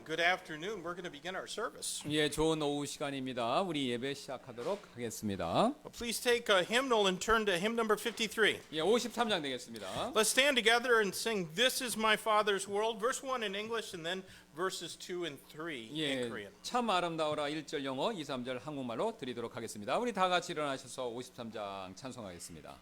Good afternoon. We're going to begin our service. 예, 좋은 오후 시간입니다. 우리 예배 시작하도록 하겠습니다. Please take a hymnal and turn to hymn number 53. 예, 53장 되겠습니다. Let's stand together and sing This is my Father's world, verse 1 in English and then verses 2 and 3 in 예, Korean. 참 아름다워라 1절 영어, 2, 3절 한국말로 드리도록 하겠습니다. 우리 다 같이 일어나셔서 53장 찬송하겠습니다.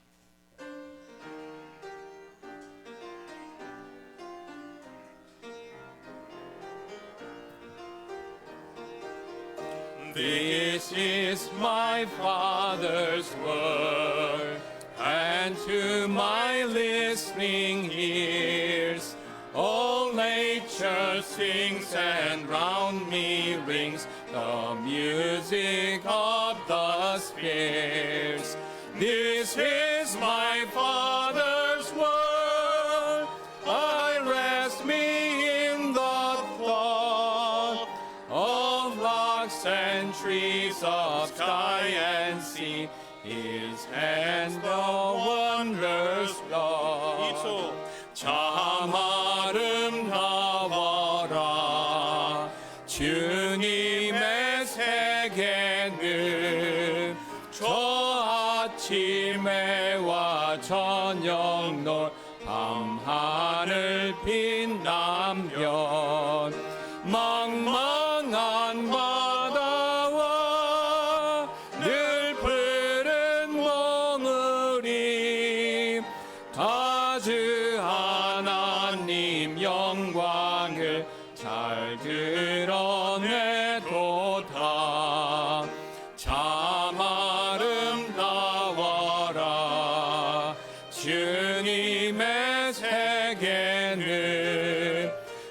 This is my Father's word, and to my listening ears, all nature sings and round me rings the music of the spheres. This is my Father's word, I rest me in the thought of rocks and trees, of sky and sea, His hand the wonders wrought. 참 아름다워라 주님의 세계는 저 아침에와 저녁 노을 밤하늘 빛나면 망망한 바다와 늘 푸른 몽우리 아주 하나님 영광을 잘 드러내도다. 참 아름다워라 주님의 세계는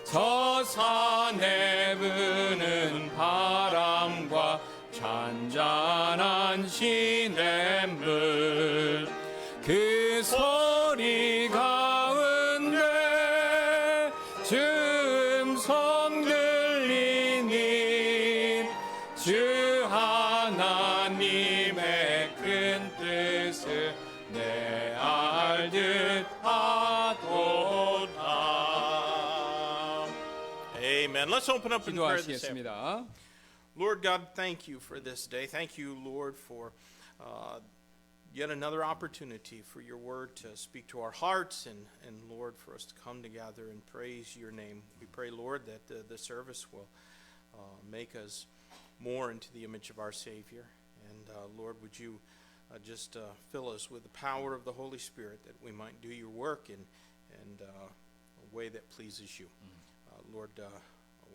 저 산에 부는 바람과 잔잔한 시냇물 그 소리 가운데 주 음성 들리니 주 하나님의 큰 뜻을 내 알듯 하도다. Amen. Let's open up in prayer this afternoon. 기도하시겠습니다. Lord God, thank you for this day. Thank you, Lord, for yet another opportunity for your word to speak to our hearts and Lord, for us to come together and praise your name. We pray, Lord, that the service will make us more into the image of our Savior. And Lord, would you just fill us with the power of the Holy Spirit that we might do your work in a way that pleases you. Lord,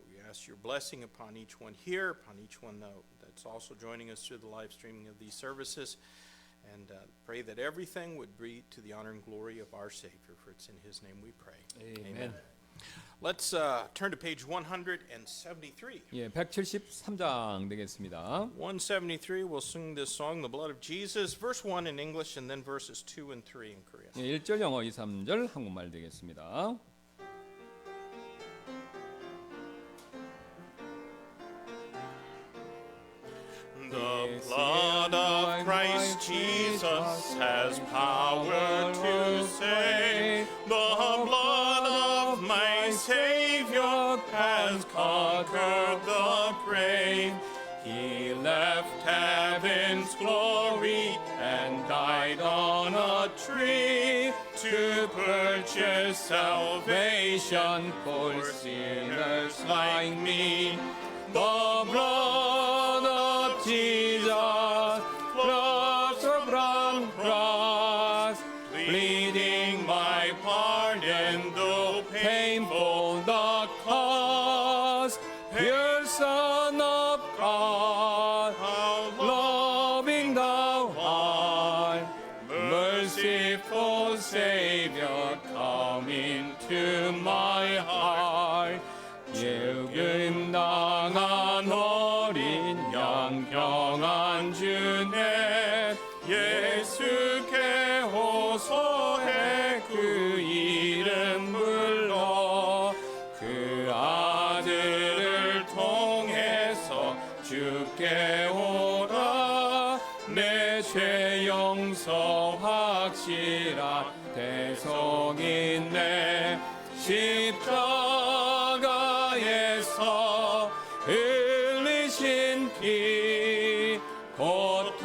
we ask your blessing upon each one here, upon each one that's also joining us through the live streaming of these services, and pray that everything would be to the honor and glory of our Savior, for it's in his name we pray. Amen. Let's turn to page 173. 예, 173장 되겠습니다. 173, we'll sing this song, The Blood of Jesus, verse 1 in English, and then verses 2 and 3 in Korean. 예, 1절 영어, 2, 3절 한국말 되겠습니다. The blood of Christ Jesus has power to save. The blood of my Savior has conquered the grave. He left heaven's glory and died on a tree to purchase salvation for sinners like me. The blood of Jesus cross upon cross, bleeding my pardon, though painful the cause. Pure Son of God, how loving thou art, merciful Savior, come into my heart. 예금당한 어린 양 평안 주네 예수께 호소해 그 이름 불러 그 아들을 통해서 주께 오라 내 죄 용서 확실한 대속인네 십자가에서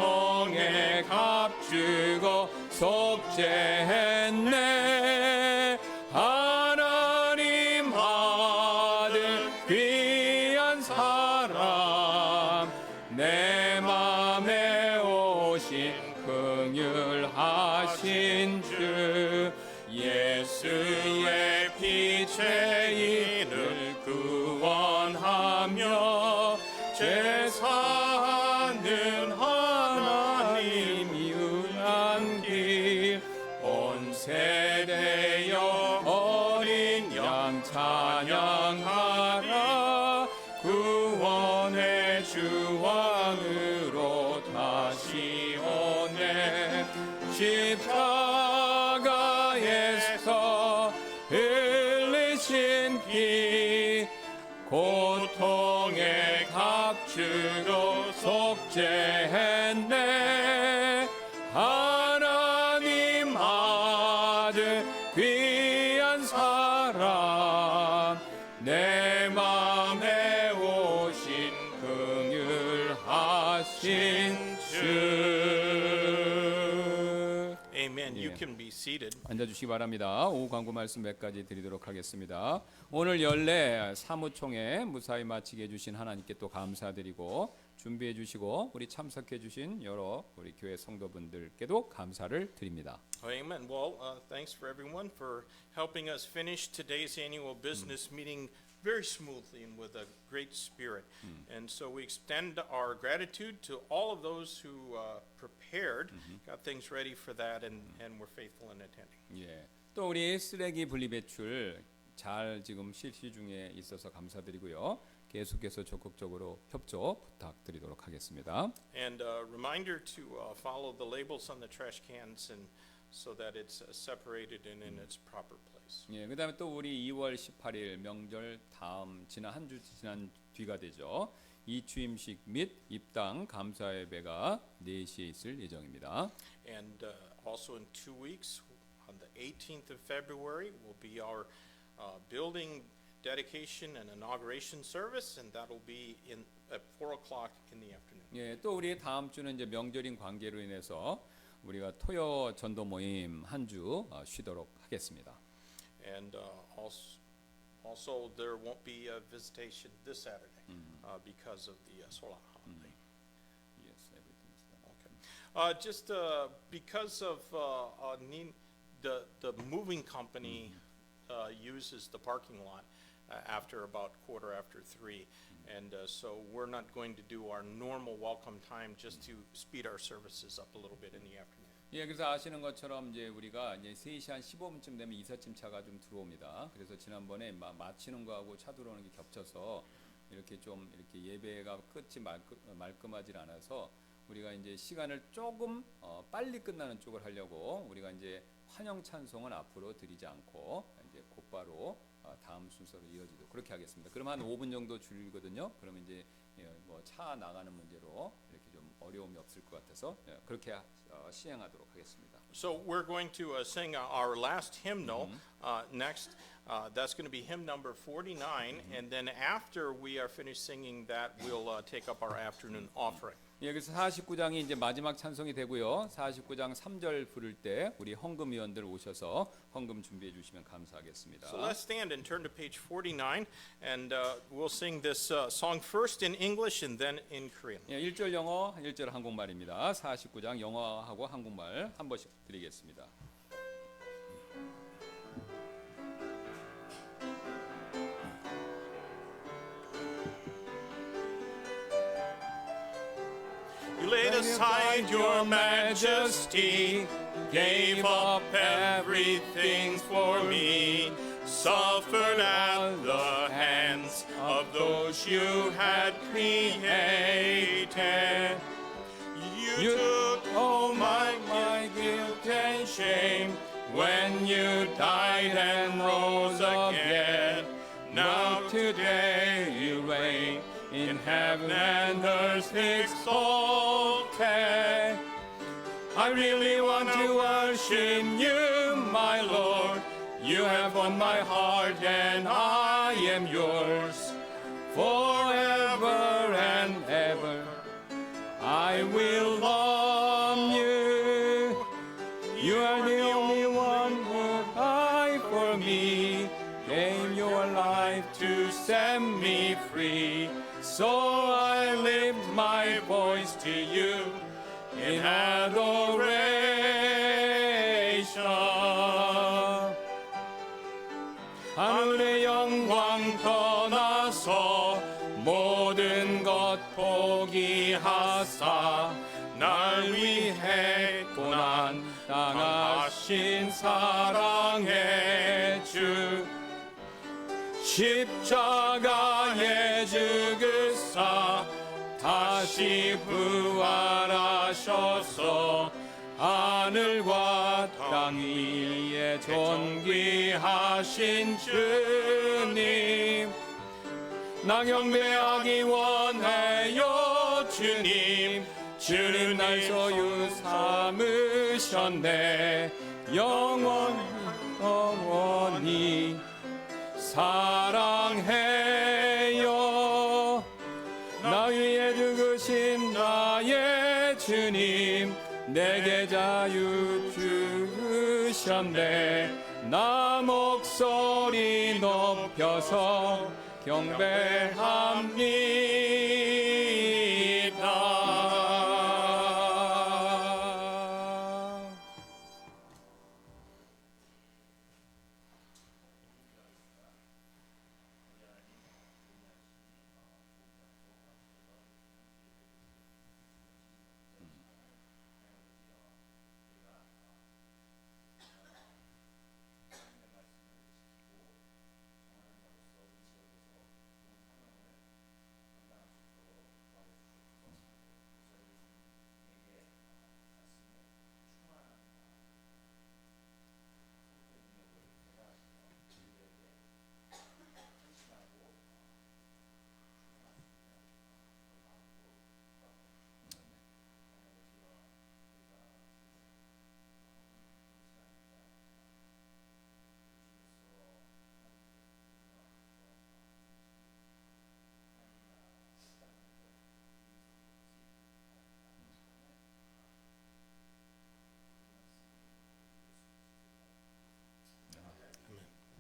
고통에 값주고 속죄했네. 하나님 아들 귀한 사람 내 맘에 오신 긍휼하신 주 예수의 빛에 이를 구원하며 제사하는 하나님 유한 길 온 세대여 어린 양 찬양하라. 구원의 주왕으로 다시 오네. 십자가에서 흘리신 피 고통에 값주고 속죄했네. 하나님 아들 귀한 사람 내 맘에 오신 긍휼하신 주. Amen. You Yeah. can be seated. 앉아주시기 바랍니다. 오후 광고 말씀 몇 가지 드리도록 하겠습니다. 오늘 연례 사무총회 무사히 마치게 해주신 하나님께 또 감사드리고 준비해 주시고 우리 참석해 주신 여러 우리 교회 성도분들께도 감사를 드립니다. Amen. Well, thanks for everyone for helping us finish today's annual business meeting very smoothly and with a great spirit. And so we extend our gratitude to all of those who prepared, got things ready for that, and were faithful in attending. 예. 또 우리 쓰레기 분리배출 잘 지금 실시 중에 있어서 감사드리고요. 계속해서 적극적으로 협조 부탁드리도록 하겠습니다. And a reminder to follow the labels on the trash cans and so that it's separated and in its proper place. 예, 그다음에 또 우리 2월 18일 명절 다음 지난 한 주 지난 뒤가 되죠. 이 취임식 및 입당 감사 예배가 4시에 있을 예정입니다. And also in 2 weeks, on the 18th of February, will be our building dedication and inauguration service, and that'll be at 4 o'clock in the afternoon. 예, 또 우리 다음 주는 이제 명절인 관계로 인해서 우리가 토요 전도 모임 한 주 쉬도록 하겠습니다. And also there won't be a visitation this Saturday because of the Solana holiday. Yes, everything is done. Okay. Just because of the moving company uses the parking lot after about 3:15, and so we're not going to do our normal welcome time just to speed our services up a little bit in the afternoon. 예, 그래서 아시는 것처럼 이제 우리가 이제 3시 한 15분쯤 되면 이삿짐 차가 좀 들어옵니다. 그래서 지난번에 마치는 거하고 차 들어오는 게 겹쳐서 이렇게 좀 이렇게 예배가 끝이 말끔하지 않아서 우리가 이제 시간을 조금 빨리 끝나는 쪽을 하려고 우리가 이제 환영 찬송은 앞으로 드리지 않고 이제 곧바로 다음 순서로 이어지도록 그렇게 하겠습니다. 그럼 한 5분 정도 줄이거든요. 그러면 이제 뭐 차 나가는 문제로 이렇게 좀 어려움이 없을 것 같아서 그렇게 시행하도록 하겠습니다. So we're going to sing our last hymnal next. That's going to be hymn number 49, and then after we are finished singing that, we'll take up our afternoon offering. 예, 그래서 49장이 이제 마지막 찬송이 되고요. 49장 3절 부를 때 우리 헌금위원들 오셔서 헌금 준비해 주시면 감사하겠습니다. So let's stand and turn to page 49, and we'll sing this song first in English and then in Korean. 예, 1절 영어, 1절 한국말입니다. 49장 영어하고 한국말 한 번씩 드리겠습니다. You laid aside your majesty, gave up everything for me, suffered at the hands of those you had created. You took all my guilt and shame when you died and rose again. Now today you reign in heaven and earth exalted. I really want to worship you, my Lord. You have won my heart and I am yours. Forever and ever I will love You are the only one who died for me, gave your life to set me free. So I lift my voice to you in adoration. 하늘의 영광 떠나서 모든 것 포기하사 날 위해 고난 당하신 사랑의 주 십자가에 죽으사 다시 부활하셔서 하늘과 땅 위에 존귀하신 주님 나 경배하기 원해요 주님 주님 날 소유 삼으셨네 영원히 사랑해요 나 위에 죽으신 나의 주님 내게 자유 주셨네 나 목소리 높여서 경배합니다.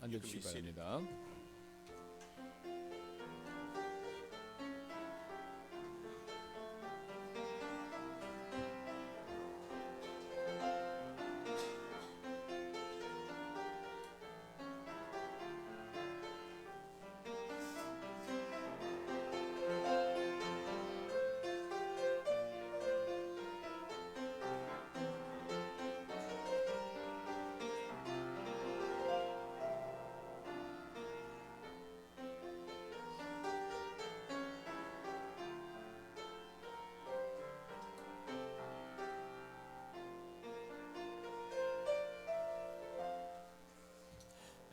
앉아주시기 바랍니다.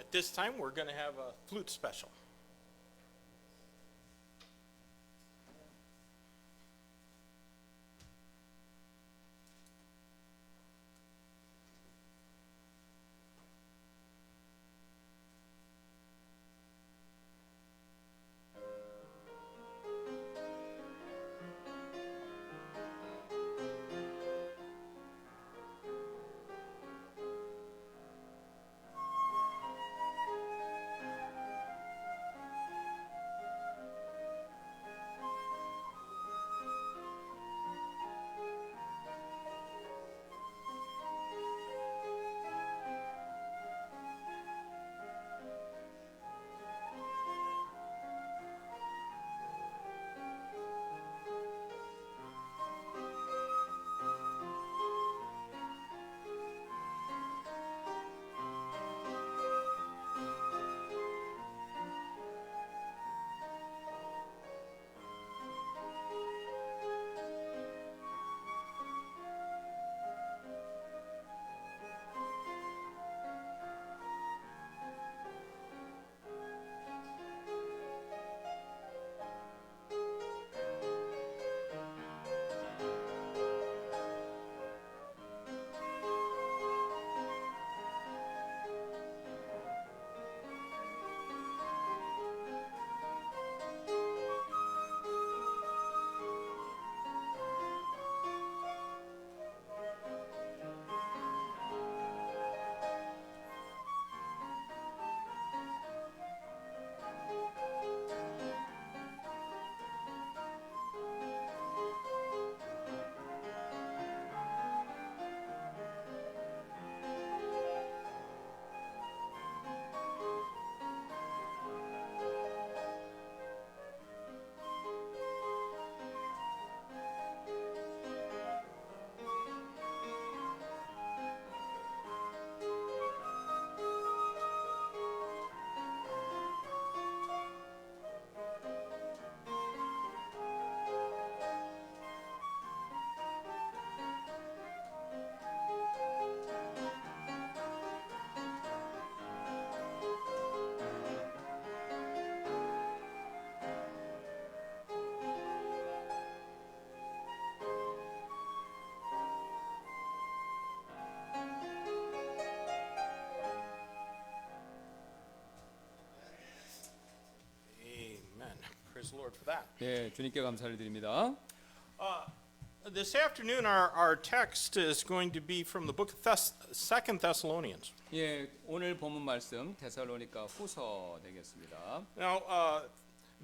At this time, we're going to have a flute special. Praise the Lord for that. 네, 주님께 감사를 드립니다. This afternoon, our text is going to be from the book of Second Thessalonians. 예, 오늘 본문 말씀 데살로니가 후서 되겠습니다. Now,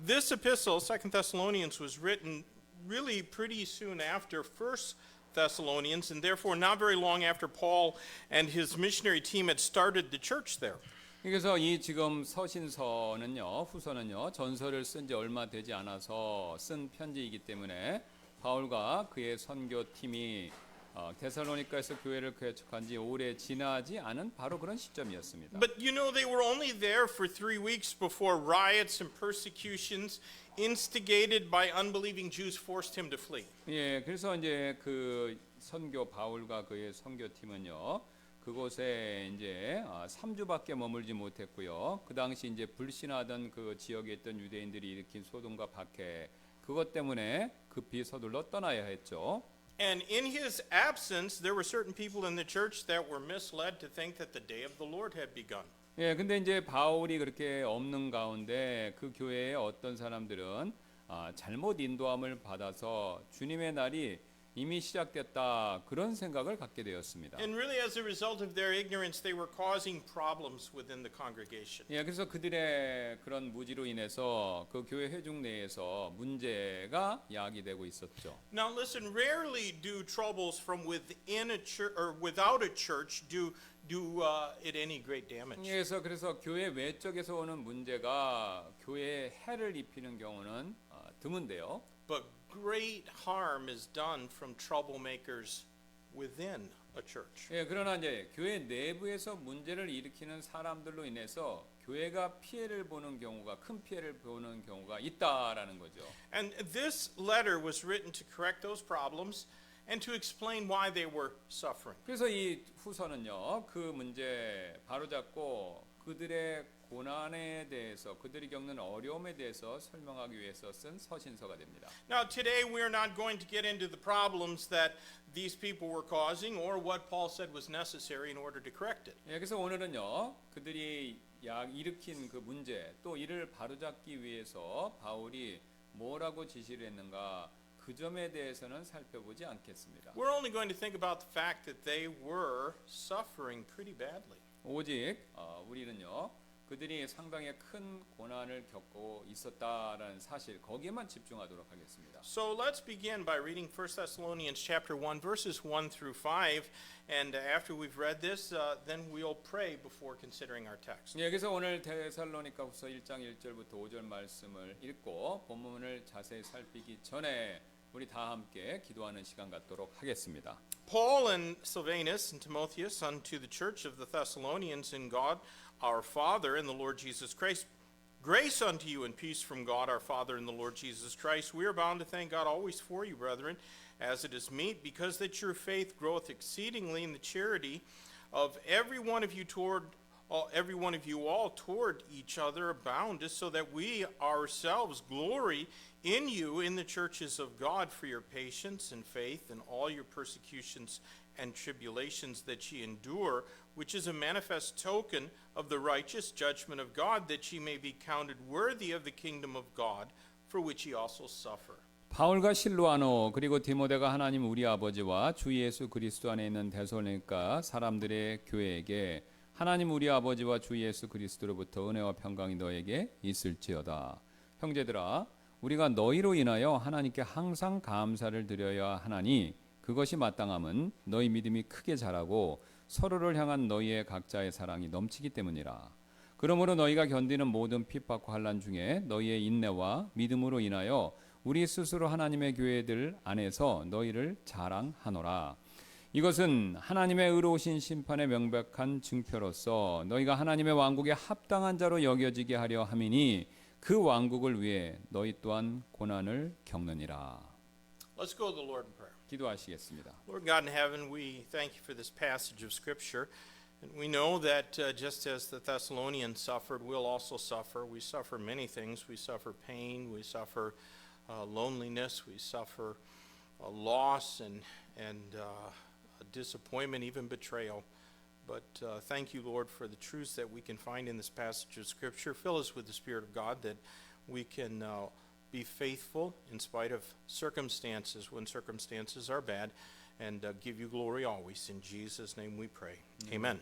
this epistle, Second Thessalonians, was written really pretty soon after First Thessalonians, and therefore not very long after Paul and his missionary team had started the church there. 그래서 이 지금 서신서는요, 후서는요, 전서를 쓴 지 얼마 되지 않아서 쓴 편지이기 때문에 바울과 그의 선교팀이 데살로니가에서 교회를 개척한 지 오래 지나지 않은 바로 그런 시점이었습니다. But you know, they were only there for 3 weeks before riots and persecutions instigated by unbelieving Jews forced him to flee. 예, 그래서 이제 그 선교 바울과 그의 선교팀은요, 그곳에 이제 3주밖에 머물지 못했고요. 그 당시 이제 불신하던 그 지역에 있던 유대인들이 일으킨 소동과 박해, 그것 때문에 급히 서둘러 떠나야 했죠. And in his absence, there were certain people in the church that were misled to think that the day of the Lord had begun. 예, 근데 이제 바울이 그렇게 없는 가운데 그 교회의 어떤 사람들은 잘못 인도함을 받아서 주님의 날이 이미 시작됐다 그런 생각을 갖게 되었습니다. And really, as a result of their ignorance, they were causing problems within the congregation. 예, 그래서 그들의 그런 무지로 인해서 그 교회 회중 내에서 문제가 야기되고 있었죠. Now, listen. Rarely do troubles from within a church or without a church do it any great damage. 그래서 교회 외적에서 오는 문제가 교회에 해를 입히는 경우는 드문데요. But great harm is done from troublemakers within a church. 예, 그러나 이제 교회 내부에서 문제를 일으키는 사람들로 인해서 교회가 피해를 보는 경우가 큰 피해를 보는 경우가 있다라는 거죠. And this letter was written to correct those problems and to explain why they were suffering. 그래서 이 후서는요, 그 문제 바로잡고 그들의 고난에 대해서 그들이 겪는 어려움에 대해서 설명하기 위해서 쓴 서신서가 됩니다. Now, today we are not going to get into the problems that these people were causing or what Paul said was necessary in order to correct it. 예, 그래서 오늘은요, 그들이 일으킨 그 문제 또 이를 바로잡기 위해서 바울이 뭐라고 지시를 했는가 그 점에 대해서는 살펴보지 않겠습니다. We're only going to think about the fact that they were suffering pretty badly. 오직 우리는요, 그들이 상당히 큰 고난을 겪고 있었다라는 사실 거기에만 집중하도록 하겠습니다. So let's begin by reading 1 Thessalonians chapter 1 verses 1 through 5, and after we've read this, then we'll pray before considering our text. 예, 그래서 오늘 데살로니가후서 1장 1절부터 5절 말씀을 읽고 본문을 자세히 살피기 전에 우리 다 함께 기도하는 시간 갖도록 하겠습니다. Paul and Silvanus and Timotheus unto the church of the Thessalonians in God our Father and the Lord Jesus Christ, grace unto you and peace from God our Father and the Lord Jesus Christ. We are bound to thank God always for you, brethren, as it is meet, because that your faith groweth exceedingly in the charity of every one of you all toward each other aboundeth, so that we ourselves glory in you in the churches of God for your patience and faith and all your persecutions and tribulations that ye endure, which is a manifest token of the righteous judgment of God, that ye may be counted worthy of the kingdom of God, for which ye also suffer. 바울과 실로아노 그리고 디모데가 하나님 우리 아버지와 주 예수 그리스도 안에 있는 데살로니가 사람들의 교회에게 하나님 우리 아버지와 주 예수 그리스도로부터 은혜와 평강이 너에게 있을지어다. 형제들아, 우리가 너희로 인하여 하나님께 항상 감사를 드려야 하나니 그것이 마땅함은 너희 믿음이 크게 자라고 서로를 향한 너희의 각자의 사랑이 넘치기 때문이라. 그러므로 너희가 견디는 모든 핍박과 환난 중에 너희의 인내와 믿음으로 인하여 우리 스스로 하나님의 교회들 안에서 너희를 자랑하노라. 이것은 하나님의 의로우신 심판의 명백한 증표로서 너희가 하나님의 왕국에 합당한 자로 여겨지게 하려 함이니 그 왕국을 위해 너희 또한 고난을 겪느니라. Let's go to the Lord in prayer. 기도하시겠습니다. Lord God in heaven, we thank you for this passage of Scripture. And we know that just as the Thessalonians suffered, we'll also suffer. We suffer many things. We suffer pain. We suffer loneliness. We suffer loss and disappointment, even betrayal. But thank you, Lord, for the truths that we can find in this passage of Scripture. Fill us with the Spirit of God that we can be faithful in spite of circumstances when circumstances are bad, and give you glory always. In Jesus' name we pray. Amen.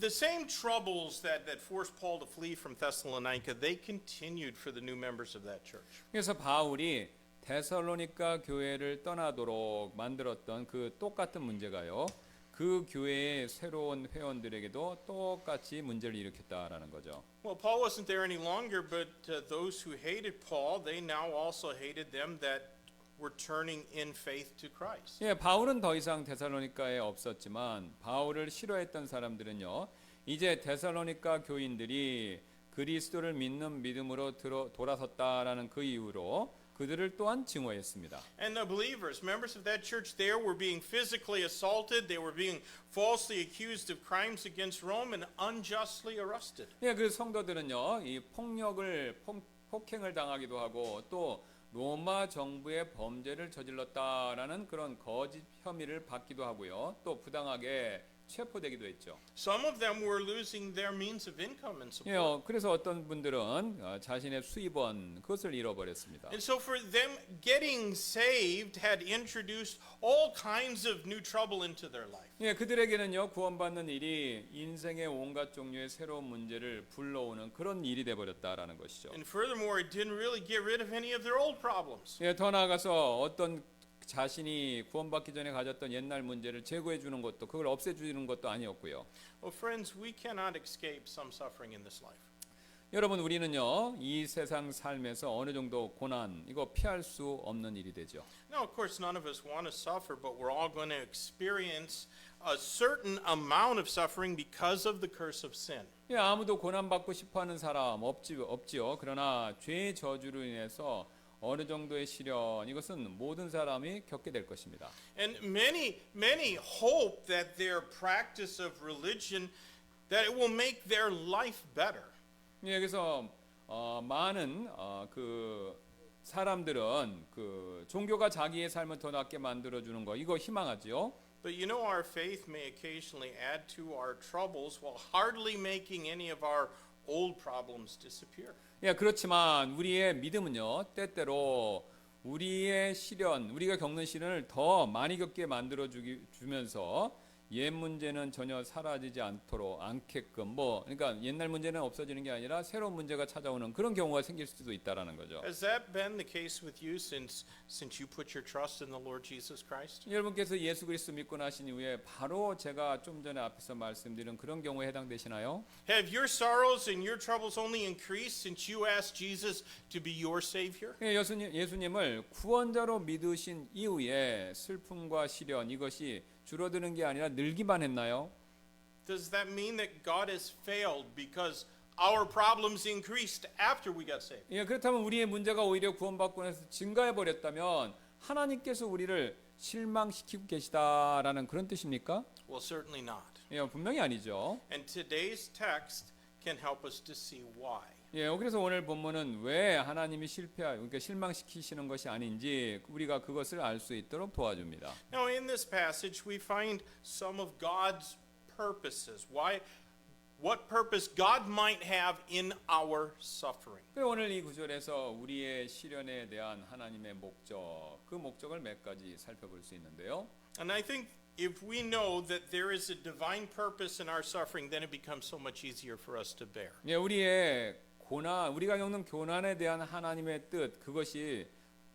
The same troubles that forced Paul to flee from Thessalonica, they continued for the new members of that church. 그래서 바울이 데살로니가 교회를 떠나도록 만들었던 그 똑같은 문제가요. 그 교회의 새로운 회원들에게도 똑같이 문제를 일으켰다라는 거죠. Well, Paul wasn't there any longer, but those who hated Paul, they now also hated them that were turning in faith to Christ. 예, 바울은 더 이상 데살로니가에 없었지만 바울을 싫어했던 사람들은요. 이제 데살로니가 교인들이 그리스도를 믿는 믿음으로 돌아섰다라는 그 이유로 그들을 또한 증오했습니다. And the believers, members of that church there were being physically assaulted, they were being falsely accused of crimes against Rome and unjustly arrested. 예, 그 성도들은요. 이 폭행을 당하기도 하고 또 로마 정부의 범죄를 저질렀다라는 그런 거짓 혐의를 받기도 하고요. 또 부당하게 체포되기도 했죠. Some of them were losing their means of income and support. 예, 그래서 어떤 분들은 자신의 수입원 그것을 잃어버렸습니다. And so for them, getting saved had introduced all kinds of new trouble into their life. 예, 그들에게는요 구원받는 일이 인생의 온갖 종류의 새로운 문제를 불러오는 그런 일이 돼버렸다라는 것이죠. And furthermore, it didn't really get rid of any of their old problems. 예, 더 나아가서 어떤 자신이 구원받기 전에 가졌던 옛날 문제를 제거해 주는 것도 그걸 없애 주는 것도 아니었고요. Well, friends, we cannot escape some suffering in this life. 여러분 우리는요 이 세상 삶에서 어느 정도 고난 이거 피할 수 없는 일이 되죠. Now, of course, none of us want to suffer, but we're all going to experience a certain amount of suffering because of the curse of sin. 예, 아무도 고난 받고 싶어하는 사람 없지요. 그러나 죄의 저주로 인해서 어느 정도의 시련 이것은 모든 사람이 겪게 될 것입니다. And many hope that their practice of religion that it will make their life better. 예, 그래서 많은 그 사람들은 그 종교가 자기의 삶을 더 낫게 만들어 주는 거 이거 희망하지요. But you know, our faith may occasionally add to our troubles while hardly making any of our old problems disappear. 예, 그렇지만 우리의 믿음은요 때때로 우리의 시련, 우리가 겪는 시련을 더 많이 겪게 만들어 주면서 옛 문제는 전혀 사라지지 않게끔 그러니까 옛날 문제는 없어지는 게 아니라 새로운 문제가 찾아오는 그런 경우가 생길 수도 있다라는 거죠. Has that been the case with you since you put your trust in the Lord Jesus Christ? 여러분께서 예수 그리스도 믿고 나신 이후에 바로 제가 좀 전에 앞에서 말씀드린 그런 경우에 해당되시나요? Have your sorrows and your troubles only increased since you asked Jesus to be your Savior? 예, 예수님을 구원자로 믿으신 이후에 슬픔과 시련 이것이 줄어드는 게 아니라 늘기만 했나요? Does that mean that God has failed because our problems increased after we got saved? 예, 그렇다면 우리의 문제가 오히려 구원받고 나서 증가해 버렸다면 하나님께서 우리를 실망시키고 계시다라는 그런 뜻입니까? Well, certainly not. 예, 분명히 아니죠. And today's text can help us to see why. 예, 그래서 오늘 본문은 왜 하나님이 그러니까 실망시키시는 것이 아닌지 우리가 그것을 알 수 있도록 도와줍니다. Now, in this passage, we find some of God's purposes. What purpose God might have in our suffering. 오늘 이 구절에서 우리의 시련에 대한 하나님의 목적, 그 목적을 몇 가지 살펴볼 수 있는데요. And I think if we know that there is a divine purpose in our suffering, then it becomes so much easier for us to bear. 예, 우리가 겪는 고난에 대한 하나님의 뜻, 그것이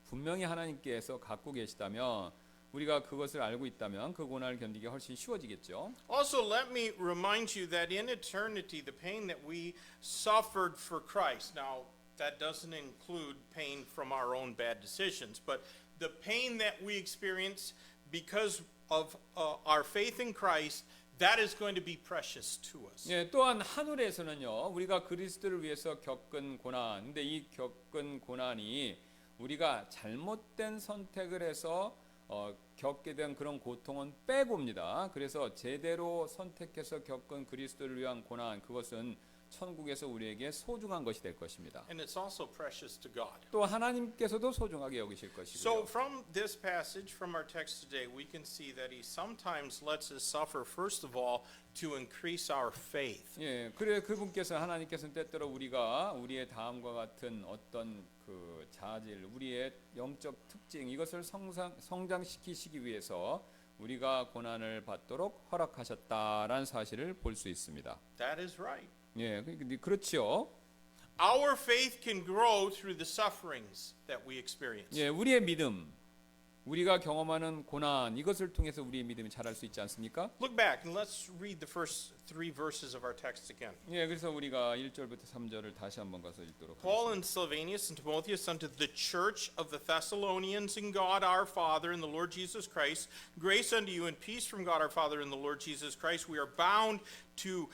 분명히 하나님께서 갖고 계시다면 우리가 그것을 알고 있다면 그 고난을 견디기 훨씬 쉬워지겠죠. Also, let me remind you that in eternity, the pain that we suffered for Christ, now that doesn't include pain from our own bad decisions, but the pain that we experience because of our faith in Christ, that is going to be precious to us. 예, 또한 하늘에서는요, 우리가 그리스도를 위해서 겪은 고난, 근데 이 겪은 고난이 우리가 잘못된 선택을 해서 겪게 된 그런 고통은 빼고입니다. 그래서 제대로 선택해서 겪은 그리스도를 위한 고난, 그것은 천국에서 우리에게 소중한 것이 될 것입니다. And it's also precious to God. 또 하나님께서도 소중하게 여기실 So 것이고요. from this passage, from our text today, we can see that he sometimes lets us suffer, first of all, to increase our faith. 예, 그래 그분께서 하나님께서는 때때로 우리가 우리의 다음과 같은 어떤 그 자질, 우리의 영적 특징 이것을 성장시키시기 위해서 우리가 고난을 받도록 허락하셨다라는 사실을 볼 수 있습니다. That is right. 예, 그렇지요. Our faith can grow through the sufferings that we experience. 예, 우리의 믿음, 우리가 경험하는 고난 이것을 통해서 우리의 믿음이 자랄 수 있지 않습니까? Look back and let's read the first 3 verses of our text again. 예, 그래서 우리가 1절부터 3절을 다시 한번 가서 읽도록 Paul 하겠습니다. and Silvanus and Timotheus unto the church of the Thessalonians in God our Father and the Lord Jesus Christ, grace unto you and peace from God our Father and the Lord Jesus Christ. We are bound to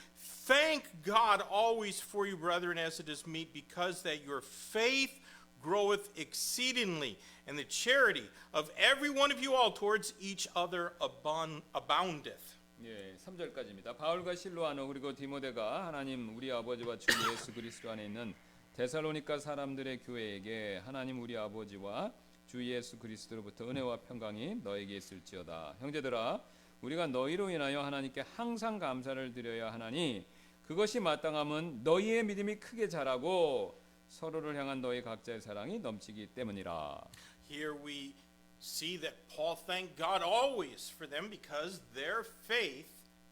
thank God always for you, brethren, as it is meet, because that your faith groweth exceedingly, and the charity of every one of you all towards each other aboundeth. 예, 3절까지입니다. 바울과 실로아노 그리고 디모데가 하나님 우리 아버지와 주 예수 그리스도 안에 있는 데살로니가 사람들의 교회에게 하나님 우리 아버지와 주 예수 그리스도로부터 은혜와 평강이 너에게 있을지어다. 형제들아, 우리가 너희로 인하여 하나님께 항상 감사를 드려야 하나니 그것이 마땅함은 너희의 믿음이 크게 자라고 서로를 향한 너희 각자의 사랑이 넘치기 때문이라. Here we see that Paul thanked God always for them because their faith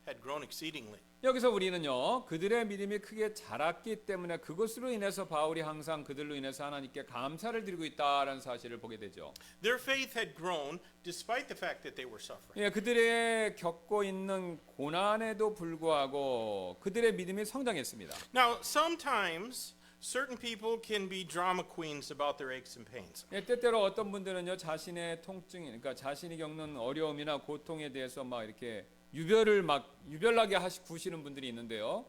had grown exceedingly. 여기서 우리는요 그들의 믿음이 크게 자랐기 때문에 그것으로 인해서 바울이 항상 그들로 인해서 하나님께 감사를 드리고 있다라는 사실을 보게 되죠. Their faith had grown despite the fact that they were suffering. 예, 그들의 겪고 있는 고난에도 불구하고 그들의 믿음이 성장했습니다. Now, sometimes certain people can be drama queens about their aches and pains. 예, 때때로 어떤 분들은요 자신의 통증, 그러니까 자신이 겪는 어려움이나 고통에 대해서 막 이렇게 유별나게 구시는 분들이 있는데요.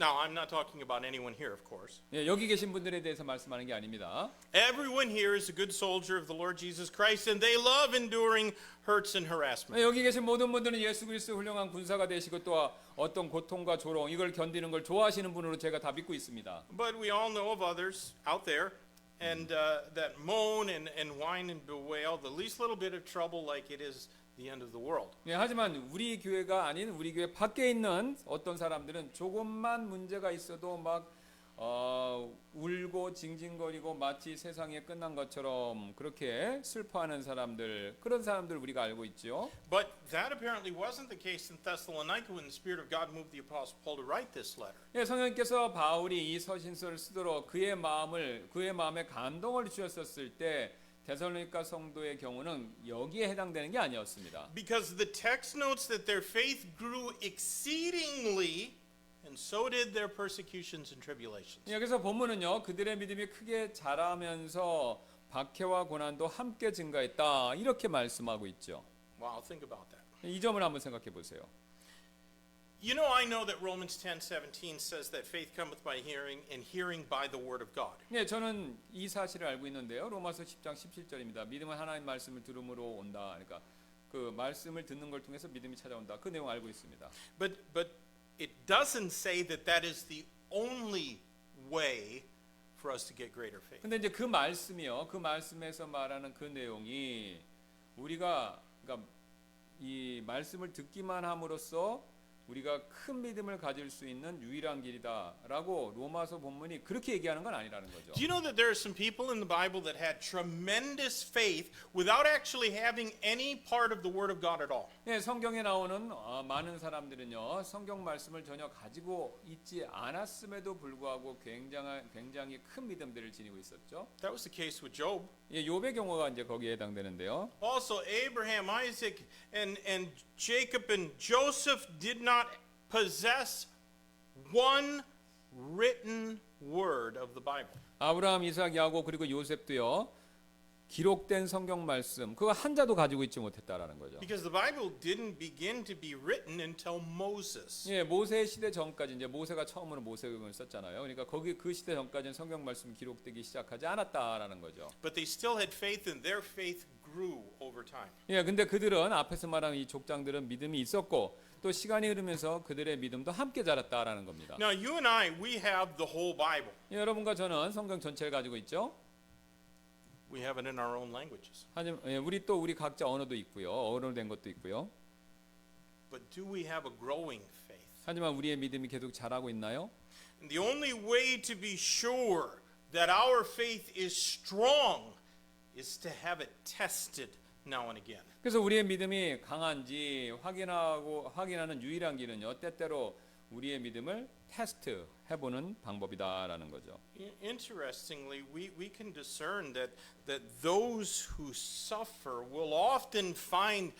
Now, I'm not talking about anyone here, of course. 예, 여기 계신 분들에 대해서 말씀하는 게 아닙니다. Everyone here is a good soldier of the Lord Jesus Christ, and they love enduring hurts and harassment. 예, 여기 계신 모든 분들은 예수 그리스도 훌륭한 군사가 되시고 또 어떤 고통과 조롱 이걸 견디는 걸 좋아하시는 분으로 제가 다 믿고 있습니다. But we all know of others out there and that moan and whine and bewail the least little bit of trouble like it is the end of the world. 예, 하지만 우리 교회가 아닌 우리 교회 밖에 있는 어떤 사람들은 조금만 문제가 있어도 막 울고 징징거리고 마치 세상이 끝난 것처럼 그렇게 슬퍼하는 사람들, 그런 사람들 우리가 알고 있죠. But that apparently wasn't the case in Thessalonica when the Spirit of God moved the Apostle Paul to write this letter. 예, 성령께서 바울이 이 서신서를 쓰도록 그의 마음에 감동을 주셨었을 때 데살로니가 성도의 경우는 여기에 해당되는 게 아니었습니다. Because the text notes that their faith grew exceedingly, and so did their persecutions and tribulations. 여기서 본문은요 그들의 믿음이 크게 자라면서 박해와 고난도 함께 증가했다 이렇게 말씀하고 있죠. Wow, think about that. 이 점을 한번 생각해 보세요. You know, I know that Romans 10:17 says that faith cometh by hearing, and hearing by the word of God. 네, 저는 이 사실을 알고 있는데요. 로마서 10장 17절입니다. 믿음은 하나님 말씀을 들음으로 온다. 그러니까 그 말씀을 듣는 걸 통해서 믿음이 찾아온다. 그 내용 알고 있습니다. But it doesn't say that that is the only way for us to get greater faith. 근데 이제 그 말씀이요. 그 말씀에서 말하는 그 내용이 우리가 그러니까 이 말씀을 듣기만 함으로써 우리가 큰 믿음을 가질 수 있는 유일한 길이다라고 로마서 본문이 그렇게 얘기하는 건 아니라는 거죠. Do you know that there are some people in the Bible that had tremendous faith without actually having any part of the Word of God at all? 네, 성경에 나오는 많은 사람들은요 성경 말씀을 전혀 가지고 있지 않았음에도 불구하고 굉장히 큰 믿음들을 지니고 있었죠. That was the case with Job. 예, 욥의 경우가 이제 거기에 해당되는데요. Also, Abraham, Isaac, and Jacob and Joseph did not possess one written word of the Bible. 아브라함, 이삭, 야곱 그리고 요셉도요. 기록된 성경 말씀 그거 한자도 가지고 있지 못했다라는 거죠. Because the Bible didn't begin to be written until Moses. 예, 모세 시대 전까지 이제 모세가 처음으로 모세경을 썼잖아요. 그러니까 거기 그 시대 전까지는 성경 말씀이 기록되기 시작하지 않았다라는 거죠. But they still had faith, and their faith grew over time. 예, 근데 그들은 앞에서 말한 이 족장들은 믿음이 있었고 또 시간이 흐르면서 그들의 믿음도 함께 자랐다라는 겁니다. Now, you and I, we have the whole Bible. 여러분과 저는 성경 전체를 가지고 있죠. We have it in our own languages. 하지만 우리 각자 언어도 있고요. 언어된 것도 있고요. But do we have a growing faith? 하지만 우리의 믿음이 계속 자라고 있나요? And the only way to be sure that our faith is strong is to have it tested now and again. 그래서 우리의 믿음이 강한지 확인하는 유일한 길은요. 때때로 우리의 믿음을 테스트 해보는 방법이다라는 거죠. Interestingly, we can discern that those who suffer will often find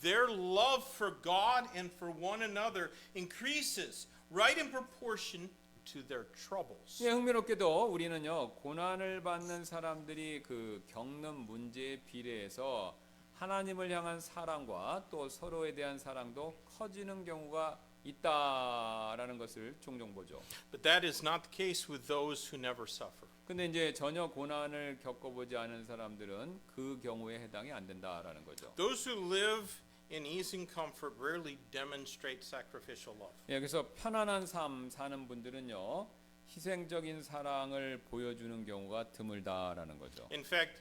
their love for God and for one another increases right in proportion to their troubles. 예, 흥미롭게도 우리는요. 고난을 받는 사람들이 그 겪는 문제에 비례해서 하나님을 향한 사랑과 또 서로에 대한 사랑도 커지는 경우가 있다라는 것을 종종 보죠. But that is not the case with those who never suffer. 근데 이제 전혀 고난을 겪어보지 않은 사람들은 그 경우에 해당이 안 된다라는 거죠. Those who live in ease and comfort rarely demonstrate sacrificial love. 예, 그래서 편안한 삶 사는 분들은요. 희생적인 사랑을 보여주는 경우가 드물다라는 거죠. In fact,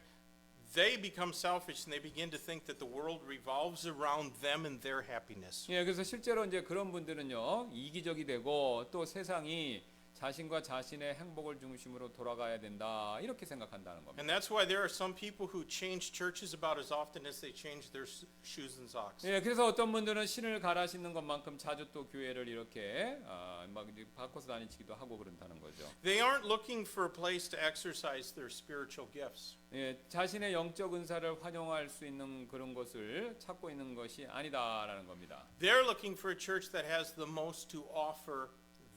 they become selfish and they begin to think that the world revolves around them and their happiness. 예, 그래서 실제로 이제 그런 분들은요. 이기적이 되고 또 세상이 자신과 자신의 행복을 중심으로 돌아가야 된다. 이렇게 생각한다는 겁니다. And that's why there are some people who change churches about as often as they change their shoes and socks. 예, 그래서 어떤 분들은 신을 갈아 신는 것만큼 자주 또 교회를 이렇게 막 이제 바꿔서 다니기도 하고 그런다는 거죠. They aren't looking for a place to exercise their spiritual gifts. 예, 자신의 영적 은사를 활용할 수 있는 그런 것을 찾고 있는 것이 아니다라는 겁니다. They're looking for a church that has the most to offer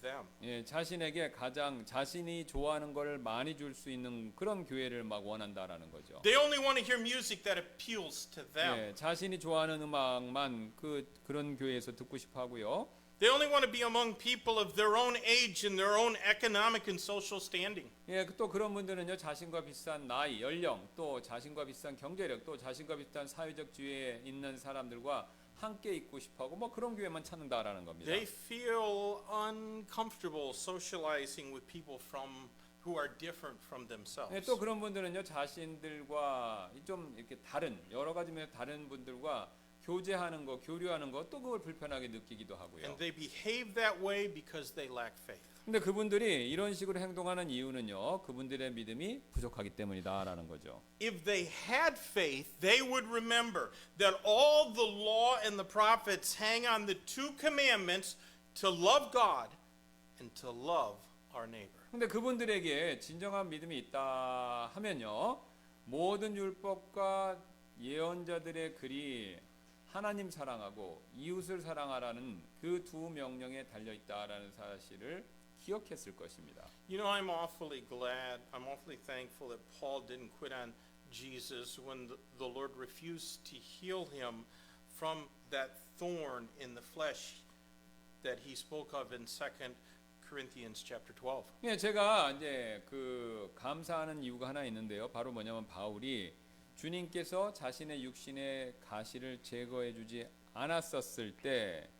them. 예, 자신에게 가장 자신이 좋아하는 걸 많이 줄 수 있는 그런 교회를 막 원한다라는 거죠. They only want to hear music that appeals to them. 예, 자신이 좋아하는 음악만 그런 교회에서 듣고 싶어 하고요. They only want to be among people of their own age and their own economic and social standing. 예, 또 그런 분들은요. 자신과 비슷한 나이, 연령, 또 자신과 비슷한 경제력, 또 자신과 비슷한 사회적 지위에 있는 사람들과 함께 있고 싶어하고 뭐 그런 교회만 찾는다라는 겁니다. They feel uncomfortable socializing with people who are different from themselves. 예, 또 그런 분들은요. 자신들과 좀 이렇게 다른 여러 가지 면에서 다른 분들과 교제하는 거, 교류하는 거 또 그걸 불편하게 느끼기도 하고요. And they behave that way because they lack faith. 근데 그분들이 이런 식으로 행동하는 이유는요. 그분들의 믿음이 부족하기 때문이다라는 거죠. If they had faith, they would remember that all the law and the prophets hang on the two commandments to love God and to love our neighbor. 근데 그분들에게 진정한 믿음이 있다 하면요. 모든 율법과 예언자들의 글이 하나님 사랑하고 이웃을 사랑하라는 그 두 명령에 달려 있다라는 사실을 기억했을 것입니다. You know, I'm awfully thankful that Paul didn't quit on Jesus when the Lord refused to heal him from that thorn in the flesh that he spoke of in 2 Corinthians chapter 12. 예, 제가 이제 그 감사하는 이유가 하나 있는데요. 바로 뭐냐면 바울이 주님께서 자신의 육신의 가시를 제거해 주지 않았었을 때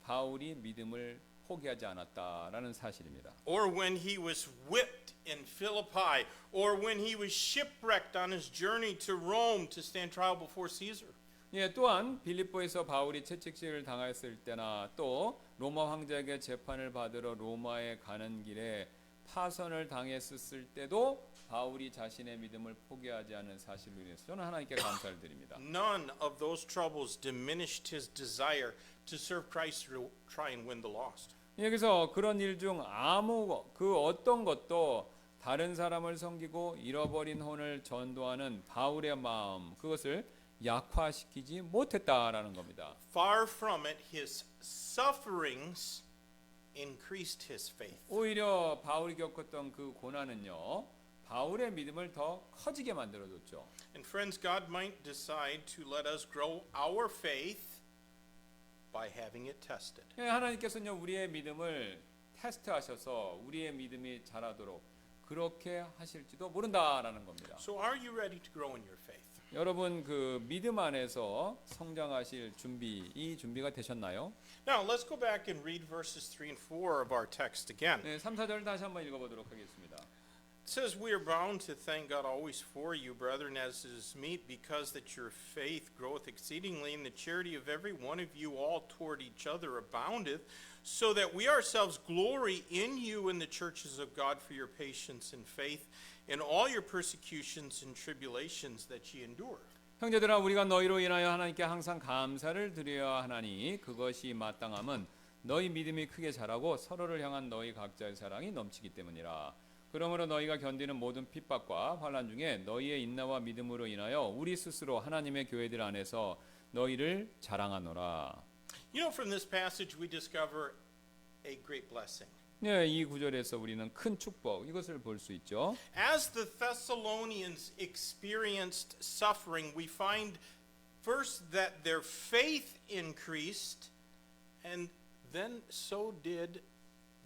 바울이 믿음을 포기하지 않았다라는 사실입니다. Or when he was whipped in Philippi, or when he was shipwrecked on his journey to Rome to stand trial before Caesar. 예, 또한 빌립보에서 바울이 채찍질을 당했을 때나 또 로마 황제에게 재판을 받으러 로마에 가는 길에 파선을 당했을 때도 바울이 자신의 믿음을 포기하지 않은 사실로 인해서 저는 하나님께 감사를 드립니다. None of those troubles diminished his desire to serve Christ to try and win the lost. 여기서 그런 일 중 그 어떤 것도 다른 사람을 섬기고 잃어버린 혼을 전도하는 바울의 마음 그것을 약화시키지 못했다라는 겁니다. Far from it, his sufferings increased his faith. 오히려 바울이 겪었던 그 고난은요. 바울의 믿음을 더 커지게 만들어줬죠. And friends, God might decide to let us grow our faith by having it tested. 예, 하나님께서는요 우리의 믿음을 테스트하셔서 우리의 믿음이 자라도록 그렇게 하실지도 모른다라는 겁니다. So are you ready to grow in your faith? 여러분 그 믿음 안에서 성장하실 준비, 이 준비가 되셨나요? Now, let's go back and read verses 3 and 4 of our text again. 네, 3, 4절 다시 한번 읽어보도록 하겠습니다. It says, "We are bound to thank God always for you, brethren, as is meet, because that your faith groweth exceedingly, and the charity of every one of you all toward each other aboundeth, so that we ourselves glory in you in the churches of God for your patience and faith, in all your persecutions and tribulations that ye endure." 형제들아 우리가 너희로 인하여 하나님께 항상 감사를 드려야 하나니 그것이 마땅함은 너희 믿음이 크게 자라고 서로를 향한 너희 각자의 사랑이 넘치기 때문이라. 그러므로 너희가 견디는 모든 핍박과 환난 중에 너희의 인내와 믿음으로 인하여 우리 스스로 하나님의 교회들 안에서 너희를 자랑하노라. You know, from this passage we discover a great blessing. 네, 이 구절에서 우리는 큰 축복 이것을 볼 수 있죠. As the Thessalonians experienced suffering, we find first that their faith increased, and then so did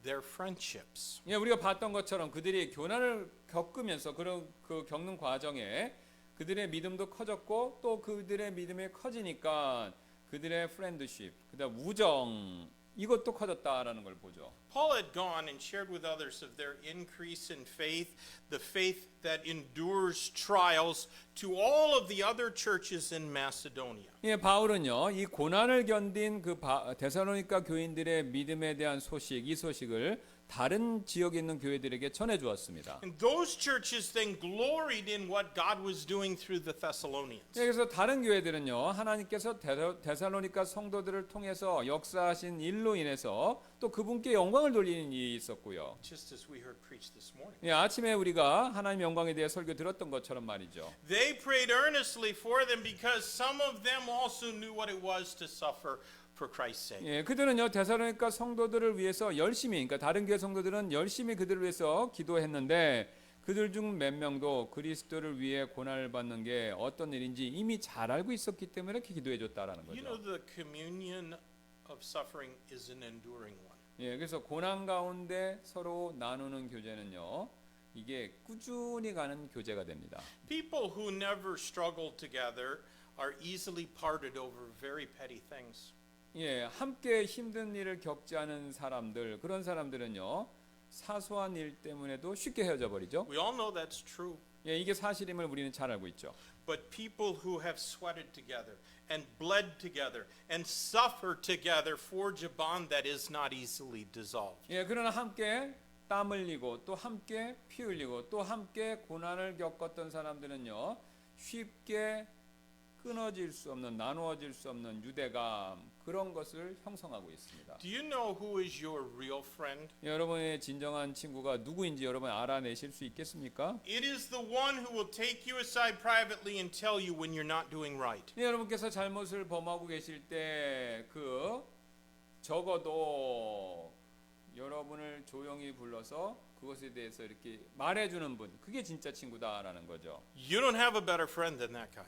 their friendships. 예, 우리가 봤던 것처럼 그들이 교난을 겪으면서 그 겪는 과정에 그들의 믿음도 커졌고 또 그들의 믿음이 커지니까 그들의 프렌드십, 그다음 우정 이것도 커졌다라는 걸 보죠. Paul had gone and shared with others of their increase in faith, the faith that endures trials, to all of the other churches in Macedonia. 예, 바울은요 이 고난을 견딘 그 데살로니가 교인들의 믿음에 대한 소식, 이 소식을 다른 지역에 있는 교회들에게 전해 주었습니다. And those churches then gloried in what God was doing through the Thessalonians. 예, 그래서 다른 교회들은요 하나님께서 데살로니가 성도들을 통해서 역사하신 일로 인해서 또 그분께 영광을 돌리는 일이 있었고요. Just as we heard preached this morning. 예, 아침에 우리가 하나님의 영광에 대해 설교 들었던 것처럼 말이죠. They prayed earnestly for them because some of them also knew what it was to suffer for Christ's sake. 예, 그들은요 데살로니가 성도들을 위해서 열심히, 그러니까 다른 교회 성도들은 열심히 그들을 위해서 기도했는데 그들 중 몇 명도 그리스도를 위해 고난을 받는 게 어떤 일인지 이미 잘 알고 있었기 때문에 이렇게 기도해줬다라는 You know, 거죠. the communion of suffering is an enduring one. 예, 그래서 고난 가운데 서로 나누는 교제는요 이게 꾸준히 가는 교제가 됩니다. People who never struggled together are easily parted over very petty things. 예, 함께 힘든 일을 겪지 않은 사람들, 그런 사람들은요 사소한 일 때문에도 쉽게 헤어져 버리죠. We all know that's true. 예, 이게 사실임을 우리는 잘 알고 있죠. But people who have sweated together and bled together and suffered together forge a bond that is not easily dissolved. 예, 그러나 함께 땀 흘리고 또 함께 피 흘리고 또 함께 고난을 겪었던 사람들은요 쉽게 끊어질 수 없는, 나누어질 수 없는 유대감, 그런 것을 형성하고 있습니다. Do you know who is your real friend? 여러분의 진정한 친구가 누구인지 여러분 알아내실 수 있겠습니까? It is the one who will take you aside privately and tell you when you're not doing right. 예, 여러분께서 잘못을 범하고 계실 때 적어도 여러분을 조용히 불러서 그것에 대해서 이렇게 말해주는 분, 그게 진짜 친구다라는 거죠. You don't have a better friend than that guy.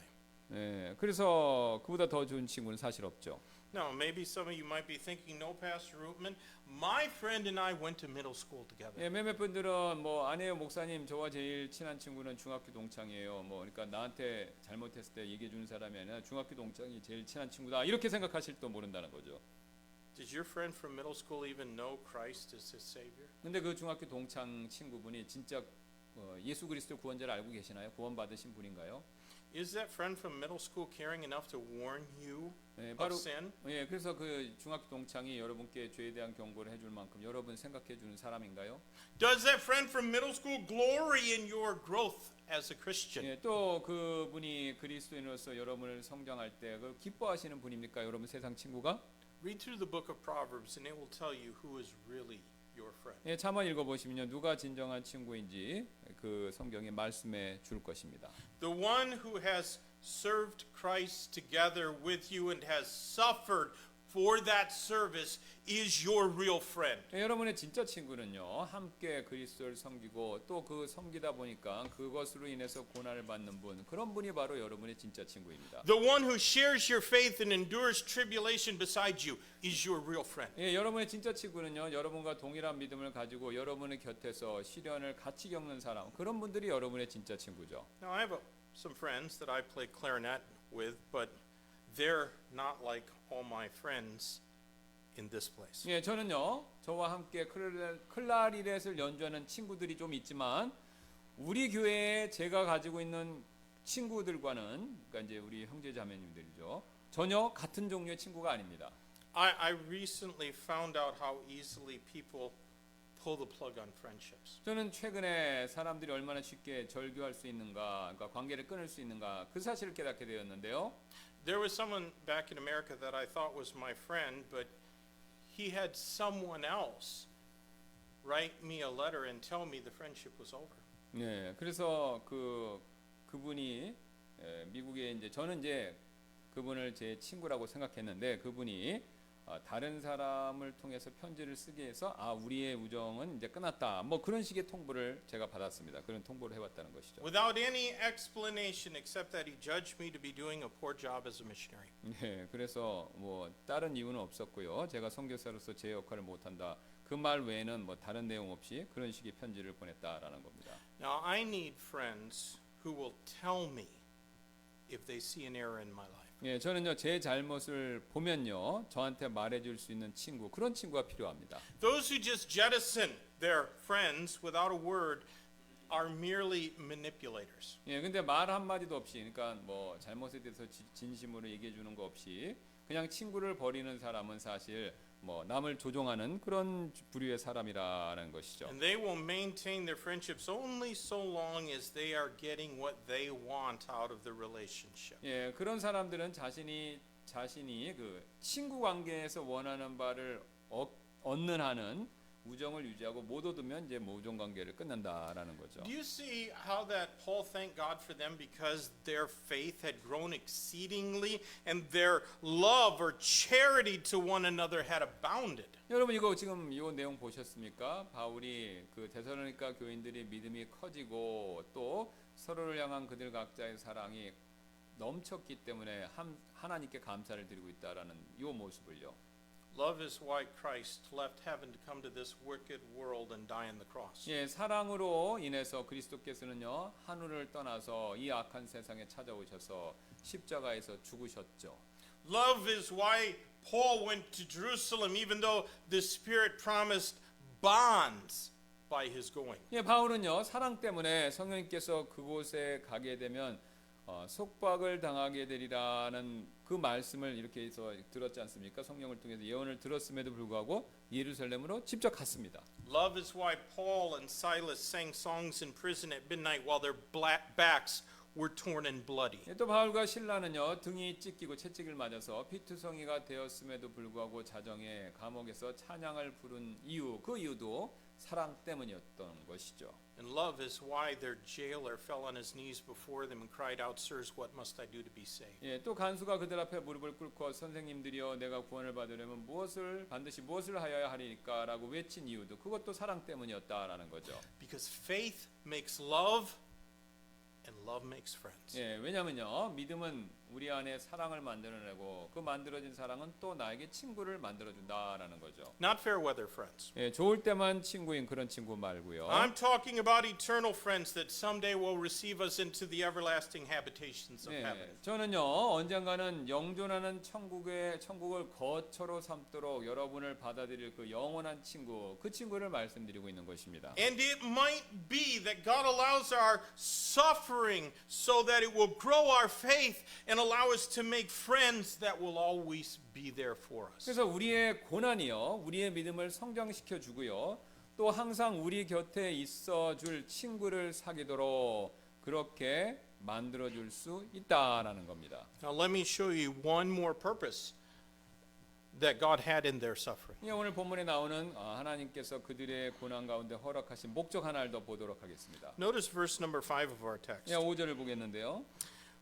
예, 그래서 그보다 더 좋은 친구는 사실 없죠. Now, maybe some of you might be thinking, no, Pastor Rootman, my friend and I went to middle school together. 예, 몇몇 분들은 뭐 아니에요 목사님, 저와 제일 친한 친구는 중학교 동창이에요. 뭐 그러니까 나한테 잘못했을 때 얘기해 주는 사람이 아니라 중학교 동창이 제일 친한 친구다 이렇게 생각하실지도 모른다는 거죠. Did your friend from middle school even know Christ as his Savior? 근데 그 중학교 동창 친구분이 진짜 예수 그리스도 구원자를 알고 계시나요? 구원 받으신 분인가요? Is that friend from middle school caring enough to warn you 예, of 바로 sin? 예, 그래서 그 중학교 동창이 여러분께 죄에 대한 경고를 해줄 만큼 여러분 생각해 주는 사람인가요? Does that friend from middle school glory in your growth as a Christian? 예, 또 그분이 그리스도인으로서 여러분을 성장할 때 그 기뻐하시는 분입니까? 여러분 세상 친구가? Read through the book of Proverbs and it will tell you who is really your friend. 예, 차마 읽어보시면요 누가 진정한 친구인지 그 성경에 말씀해 줄 것입니다. The one who has served Christ together with you and has suffered for that service is your real friend. 예, 여러분의 진짜 친구는요 함께 그리스도를 섬기고 또 그 섬기다 보니까 그것으로 인해서 고난을 받는 분, 그런 분이 바로 여러분의 진짜 친구입니다. The one who shares your faith and endures tribulation beside you is your real friend. 예, 여러분의 진짜 친구는요 여러분과 동일한 믿음을 가지고 여러분의 곁에서 시련을 같이 겪는 사람, 그런 분들이 여러분의 진짜 친구죠. Now I have a some friends that I play clarinet with, but they're not like all my friends in this place. 예, 저는요, 저와 함께 클라리넷을 연주하는 친구들이 좀 있지만 우리 교회에 제가 가지고 있는 친구들과는, 그러니까 이제 우리 형제 자매님들이죠, 전혀 같은 종류의 친구가 아닙니다. I recently found out how easily people pull the plug on friendships. 저는 최근에 사람들이 얼마나 쉽게 절교할 수 있는가, 그러니까 관계를 끊을 수 있는가, 그 사실을 깨닫게 되었는데요. There was someone back in America that I thought was my friend, but he had someone else write me a letter and tell me the friendship was over. 네, 그래서 그분이 미국에 이제 저는 이제 그분을 제 친구라고 생각했는데 그분이 다른 사람을 통해서 편지를 쓰게 해서 우리의 우정은 이제 끝났다. 뭐 그런 식의 통보를 제가 받았습니다. 그런 통보를 해왔다는 것이죠. Without any explanation except that he judged me to be doing a poor job as a missionary. 네, 그래서 뭐 다른 이유는 없었고요. 제가 선교사로서 제 역할을 못한다. 그 말 외에는 뭐 다른 내용 없이 그런 식의 편지를 보냈다라는 겁니다. Now I need friends who will tell me if they see an error in my life. 예, 저는요 제 잘못을 보면요 저한테 말해줄 수 있는 친구, 그런 친구가 필요합니다. Those who just jettison their friends without a word are merely manipulators. 예, 근데 말 한마디도 없이, 그러니까 뭐 잘못에 대해서 진심으로 얘기해 주는 거 없이 그냥 친구를 버리는 사람은 사실 뭐 남을 조종하는 그런 부류의 사람이라는 것이죠. And they will maintain their friendships only so long as they are getting what they want out of the relationship. 예, 그런 사람들은 자신이 그 친구 관계에서 원하는 바를 얻는 한은 우정을 유지하고 못 얻으면 이제 우정 관계를 끝낸다라는 거죠. Do you see how that Paul thanked God for them because their faith had grown exceedingly and their love or charity to one another had abounded? 여러분 이거 지금 이 내용 보셨습니까? 바울이 그 데살로니가 교인들의 믿음이 커지고 또 서로를 향한 그들 각자의 사랑이 넘쳤기 때문에 하나님께 감사를 드리고 있다라는 이 모습을요. Love is why Christ left heaven to come to this wicked world and die on the cross. 예, 사랑으로 인해서 그리스도께서는요 하늘을 떠나서 이 악한 세상에 찾아오셔서 십자가에서 죽으셨죠. Love is why Paul went to Jerusalem even though the Spirit promised bonds by his going. 예, 바울은요 사랑 때문에 성령님께서 그곳에 가게 되면 속박을 당하게 되리라는 그 말씀을 이렇게 해서 들었지 않습니까? 성령을 통해서 예언을 들었음에도 불구하고 예루살렘으로 직접 갔습니다. Love is why Paul and Silas sang songs in prison at midnight while their backs were torn and bloody. 예, 또 바울과 실라는요 등이 찢기고 채찍을 맞아서 피투성이가 되었음에도 불구하고 자정에 감옥에서 찬양을 부른 이유, 그 이유도 사랑 때문이었던 것이죠. And love is why their jailer fell on his knees before them and cried out, "Sirs, what must I do to be saved?" 예, 또 간수가 그들 앞에 무릎을 꿇고 선생님들이여 내가 구원을 받으려면 반드시 무엇을 하여야 하리까라고 외친 이유도 그것도 사랑 때문이었다라는 거죠. Because faith makes love and love makes friends. 예, 왜냐면요 믿음은 우리 안에 사랑을 만들어내고 그 만들어진 사랑은 또 나에게 친구를 만들어준다라는 거죠. Not fair weather friends. 예, 좋을 때만 친구인 그런 친구 말고요. I'm talking about eternal friends that someday will receive us into the everlasting habitations of heaven. 예, 저는요 언젠가는 영존하는 천국을 거처로 삼도록 여러분을 받아들일 그 영원한 친구, 그 친구를 말씀드리고 있는 것입니다. And it might be that God allows our suffering so that it will grow our faith and allow us to make friends that will always be there for us. 그래서 우리의 고난이요 우리의 믿음을 성장시켜 주고요 또 항상 우리 곁에 있어 줄 친구를 사귀도록 그렇게 만들어 줄 수 있다라는 겁니다. Now let me show you one more purpose that God had in their suffering. 예, 오늘 본문에 나오는 하나님께서 그들의 고난 가운데 허락하신 목적 하나를 더 보도록 하겠습니다. Notice verse number 5 of our text. 예, 5절을 보겠는데요.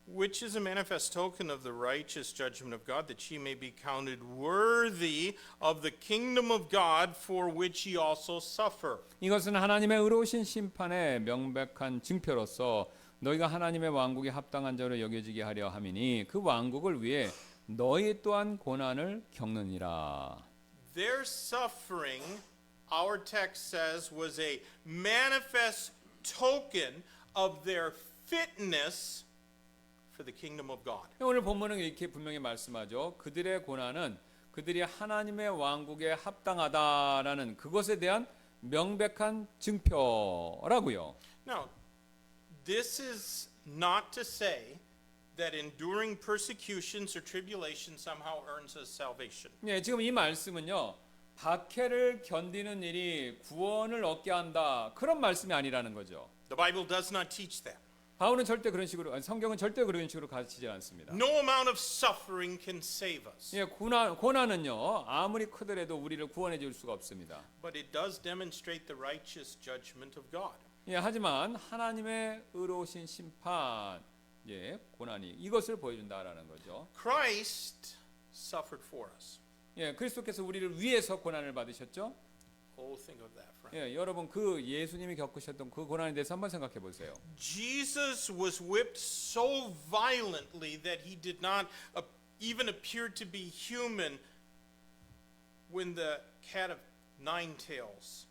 Which is a manifest token of the righteous judgment of God, that ye may be counted worthy of the kingdom of God, for which ye also suffer. 이것은 하나님의 의로우신 심판의 명백한 증표로서 너희가 하나님의 왕국에 합당한 자로 여겨지게 하려 함이니 그 왕국을 위해 너희 또한 고난을 겪느니라. Their suffering, our text says, was a manifest token of their fitness for the kingdom of God. 오늘 본문은 이렇게 분명히 말씀하죠. 그들의 고난은 그들이 하나님의 왕국에 합당하다라는 그것에 대한 명백한 증표라고요. Now, this is not to say that enduring persecutions or tribulations somehow earns us salvation. 예, 지금 이 말씀은요. 박해를 견디는 일이 구원을 얻게 한다. 그런 말씀이 아니라는 거죠. The Bible does not teach that. 바울은 절대 그런 식으로 성경은 절대 그런 식으로 가르치지 않습니다. No amount of suffering can save us. 예, 고난은요. 아무리 크더라도 우리를 구원해 줄 수가 없습니다. But it does demonstrate the righteous judgment of God. 예, 하지만 하나님의 의로우신 심판, 예, 고난이 이것을 보여준다라는 거죠. Christ suffered for us. 예, 그리스도께서 우리를 위해서 고난을 받으셨죠. Oh, think of that, friend. 예, 여러분 그 예수님이 겪으셨던 그 고난에 대해서 한번 생각해 보세요. Jesus was whipped so violently that he did not even appear to be human when the cat of nine tails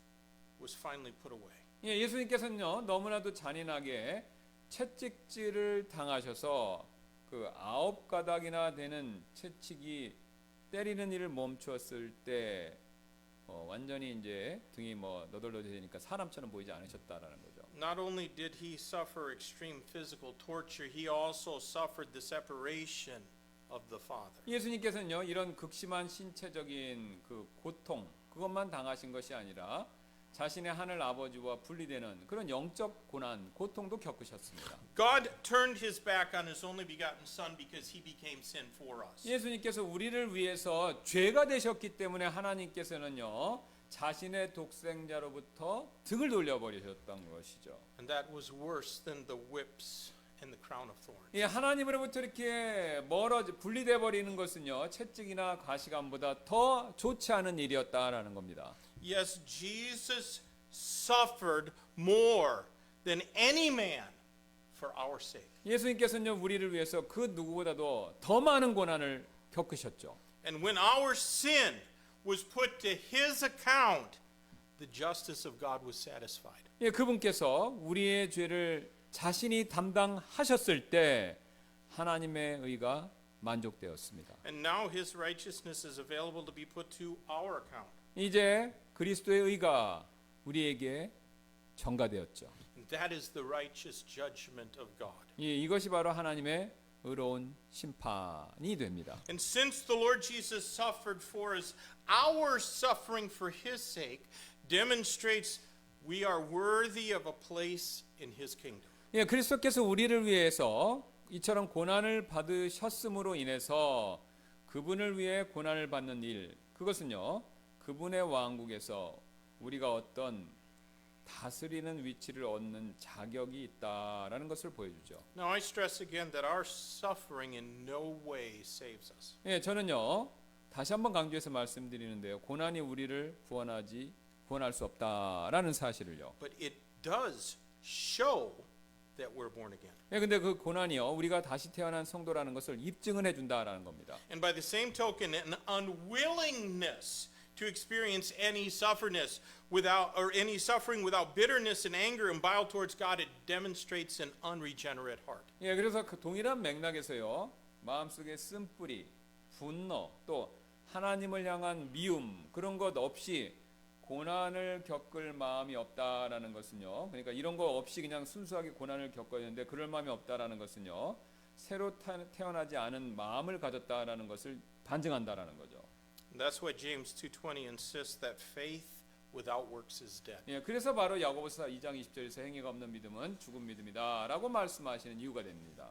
was finally put away. 예, 예수님께서는요 너무나도 잔인하게 채찍질을 당하셔서 그 9가닥이나 되는 채찍이 때리는 일을 멈추었을 때 완전히 이제 등이 뭐 너덜너덜해지니까 사람처럼 보이지 않으셨다라는 거죠. Not only did he suffer extreme physical torture, he also suffered the separation of the Father. 예수님께서는요 이런 극심한 신체적인 그 고통 그것만 당하신 것이 아니라 자신의 하늘 아버지와 분리되는 그런 영적 고난, 고통도 겪으셨습니다. God turned his back on his only begotten Son because he became sin for us. 예수님께서 우리를 위해서 죄가 되셨기 때문에 하나님께서는요 자신의 독생자로부터 등을 돌려버리셨던 것이죠. And that was worse than the whips and the crown of thorns. 예, 하나님으로부터 이렇게 분리돼 버리는 것은요 채찍이나 가시관보다 더 좋지 않은 일이었다라는 겁니다. Yes, Jesus suffered more than any man for our sake. 예수님께서는요 우리를 위해서 그 누구보다도 더 많은 고난을 겪으셨죠. And when our sin was put to his account, the justice of God was satisfied. 예, 그분께서 우리의 죄를 자신이 담당하셨을 때 하나님의 의가 만족되었습니다. And now his righteousness is available to be put to our account. 이제 그리스도의 의가 우리에게 전가되었죠. And that is the righteous judgment of God. 예, 이것이 바로 하나님의 의로운 심판이 됩니다. And since the Lord Jesus suffered for us, our suffering for his sake demonstrates we are worthy of a place in his kingdom. 예, 그리스도께서 우리를 위해서 이처럼 고난을 받으셨음으로 인해서 그분을 위해 고난을 받는 일, 그것은요 그분의 왕국에서 우리가 어떤 다스리는 위치를 얻는 자격이 있다라는 것을 보여주죠. Now I stress again that our suffering in no way saves us. 예, 저는요 다시 한번 강조해서 말씀드리는데요, 고난이 우리를 구원할 수 없다라는 사실을요. But it does show that we're born again. 예, 근데 그 고난이요 우리가 다시 태어난 성도라는 것을 입증을 해준다라는 겁니다. And by the same token, an unwillingness to experience any suffering without bitterness and anger and bile towards God, it demonstrates an unregenerate heart. 예, 그래서 그 동일한 맥락에서요 마음속에 쓴뿌리, 분노, 또 하나님을 향한 미움 그런 것 없이 고난을 겪을 마음이 없다라는 것은요. 그러니까 이런 거 없이 그냥 순수하게 고난을 겪어야 되는데 그럴 마음이 없다라는 것은요. 새로 태어나지 않은 마음을 가졌다라는 것을 반증한다라는 거죠. And that's why James 2:20 insists that faith without works is dead. 예, 그래서 바로 야고보서 2장 20절에서 행위가 없는 믿음은 죽은 믿음이다라고 말씀하시는 이유가 됩니다.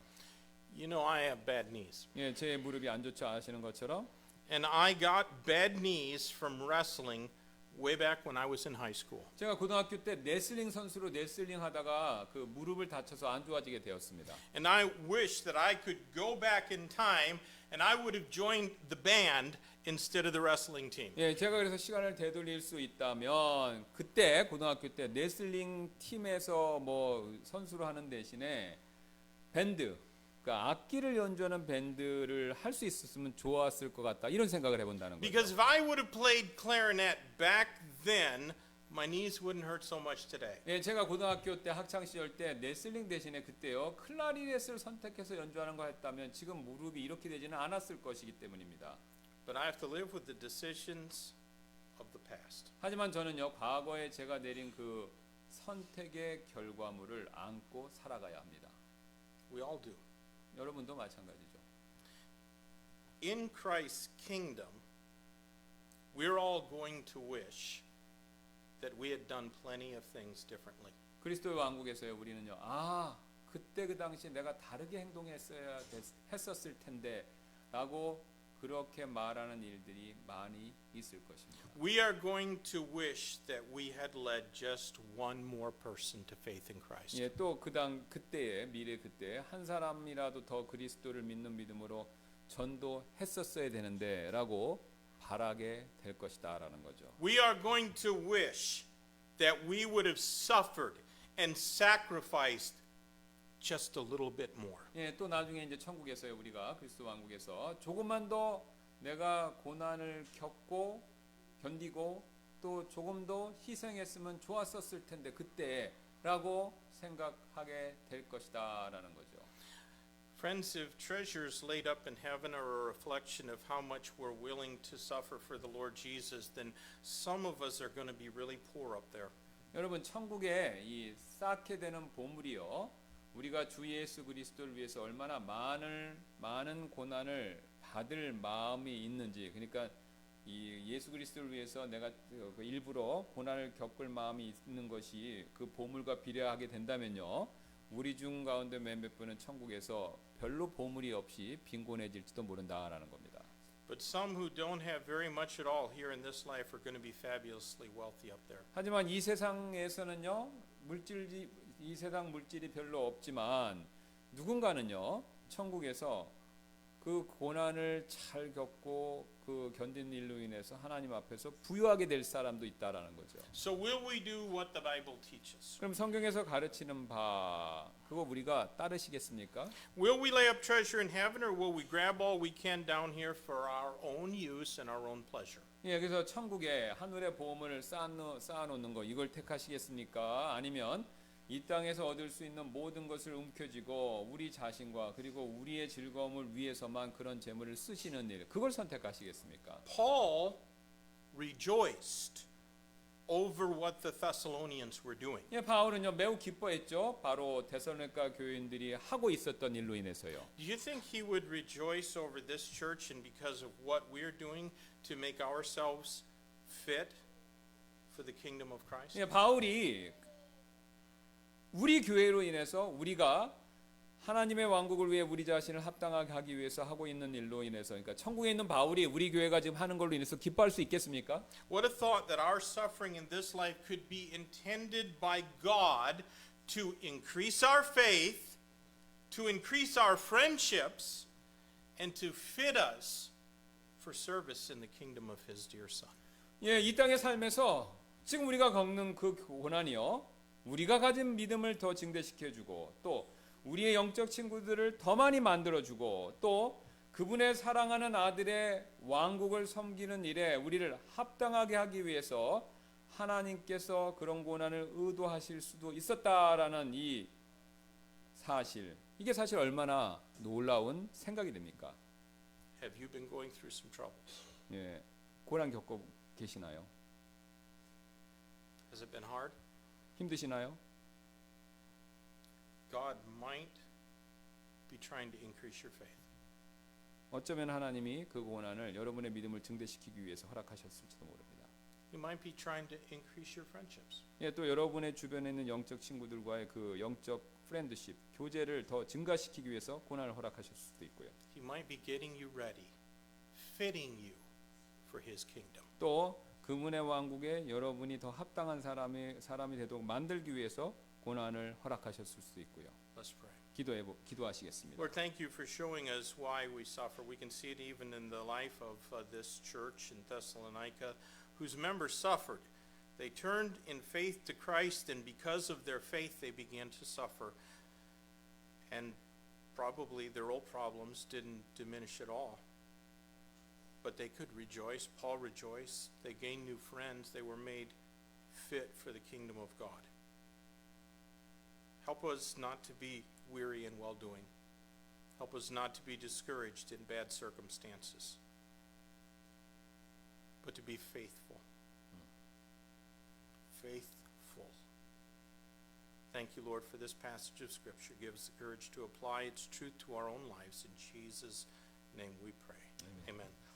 You know, I have bad knees. 예, 제 무릎이 안 좋죠 아시는 것처럼. And I got bad knees from wrestling way back when I was in high school. 제가 고등학교 때 레슬링 선수로 레슬링 하다가 그 무릎을 다쳐서 안 좋아지게 되었습니다. And I wish that I could go back in time and I would have joined the band instead of the wrestling team. 예, 제가 그래서 시간을 되돌릴 수 있다면 그때 고등학교 때 레슬링 팀에서 뭐 선수로 하는 대신에 밴드, 그러니까 악기를 연주하는 밴드를 할 수 있었으면 좋았을 것 같다 이런 생각을 해본다는 거죠. Because if I would have played clarinet back then, my knees wouldn't hurt so much today. 예, 제가 고등학교 때 학창 시절 때 레슬링 대신에 그때요 클라리넷을 선택해서 연주하는 거 했다면 지금 무릎이 이렇게 되지는 않았을 것이기 때문입니다. But I have to live with the decisions of the past. 하지만 저는요 과거에 제가 내린 그 선택의 결과물을 안고 살아가야 합니다. We all do. 여러분도 마찬가지죠. In Christ's kingdom, we're all going to wish that we had done plenty of things differently. 그리스도의 왕국에서요 우리는요 그때 그 당시 내가 다르게 했었을 텐데라고 그렇게 말하는 일들이 많이 있을 것입니다. We are going to wish that we had led just one more person to faith in Christ. 예, 또 그때에 미래 그때 한 사람이라도 더 그리스도를 믿는 믿음으로 전도했었어야 되는데라고 바라게 될 것이다라는 거죠. We are going to wish that we would have suffered and sacrificed just a little bit more. 예, 또 나중에 이제 천국에서요 우리가 그리스도 왕국에서 조금만 더 내가 고난을 겪고 견디고 또 조금 더 희생했으면 좋았었을 텐데 그때라고 생각하게 될 것이다라는 거죠. Friends, if treasures laid up in heaven are a reflection of how much we're willing to suffer for the Lord Jesus, then some of us are going to be really poor up there. 여러분 천국에 이 쌓게 되는 보물이요 우리가 주 예수 그리스도를 위해서 얼마나 많은 고난을 받을 마음이 있는지 그러니까 이 예수 그리스도를 위해서 내가 일부러 고난을 겪을 마음이 있는 것이 그 보물과 비례하게 된다면요 우리 중 가운데 몇몇 분은 천국에서 별로 보물이 없이 빈곤해질지도 모른다라는 겁니다. But some who don't have very much at all here in this life are going to be fabulously wealthy up there. 하지만 이 세상에서는요 이 세상 물질이 별로 없지만 누군가는요 천국에서 그 고난을 잘 겪고 그 견딘 일로 인해서 하나님 앞에서 부유하게 될 사람도 있다라는 거죠. So will we do what the Bible teaches? 그럼 성경에서 가르치는 바 그거 우리가 따르시겠습니까? Will we lay up treasure in heaven or will we grab all we can down here for our own use and our own pleasure? 예, 그래서 천국에 하늘의 보험을 쌓아놓는 거 이걸 택하시겠습니까? 아니면 이 땅에서 얻을 수 있는 모든 것을 움켜쥐고 우리 자신과 그리고 우리의 즐거움을 위해서만 그런 재물을 쓰시는 일 그걸 선택하시겠습니까? Paul rejoiced over what the Thessalonians were doing. 예, 바울은요 매우 기뻐했죠. 바로 데살로니가 교인들이 하고 있었던 일로 인해서요. Do you think he would rejoice over this church and because of what we're doing to make ourselves fit for the kingdom of Christ? 예, 바울이 우리 교회로 인해서 우리가 하나님의 왕국을 위해 우리 자신을 합당하게 하기 위해서 하고 있는 일로 인해서 그러니까 천국에 있는 바울이 우리 교회가 지금 하는 걸로 인해서 기뻐할 수 있겠습니까? What a thought that our suffering in this life could be intended by God to increase our faith, to increase our friendships, and to fit us for service in the kingdom of His dear Son. 예, 이 땅의 삶에서 지금 우리가 겪는 그 고난이요. 우리가 가진 믿음을 더 증대시켜주고 또 우리의 영적 친구들을 더 많이 만들어주고 또 그분의 사랑하는 아들의 왕국을 섬기는 일에 우리를 합당하게 하기 위해서 하나님께서 그런 고난을 의도하실 수도 있었다라는 이 사실 이게 사실 얼마나 놀라운 생각이 됩니까? Have you been going through some troubles? 예, 고난 겪고 계시나요? Has it been hard? 힘드시나요? God might be trying to increase your faith. 어쩌면 하나님이 그 고난을 여러분의 믿음을 증대시키기 위해서 허락하셨을지도 모릅니다. He might be trying to increase your friendships. 예, 또 여러분의 주변에 있는 영적 친구들과의 그 영적 프렌드십, 교제를 더 증가시키기 위해서 고난을 허락하셨을 수도 있고요. He might be getting you ready, fitting you for His kingdom. 또 그분의 왕국에 여러분이 더 합당한 사람이 되도록 만들기 위해서 고난을 허락하셨을 수도 있고요. Let's pray. 기도하시겠습니다. Lord, thank you for showing us why we suffer. We can see it even in the life of this church in Thessalonica, whose members suffered. They turned in faith to Christ, and because of their faith, they began to suffer. And probably their old problems didn't diminish at all. But they could rejoice. Paul rejoiced. They gained new friends. They were made fit for the kingdom of God. Help us not to be weary in well-doing. Help us not to be discouraged in bad circumstances, but to be faithful. Faithful. Thank you, Lord, for this passage of Scripture. Give us the courage to apply its truth to our own lives. In Jesus' name we pray. Amen.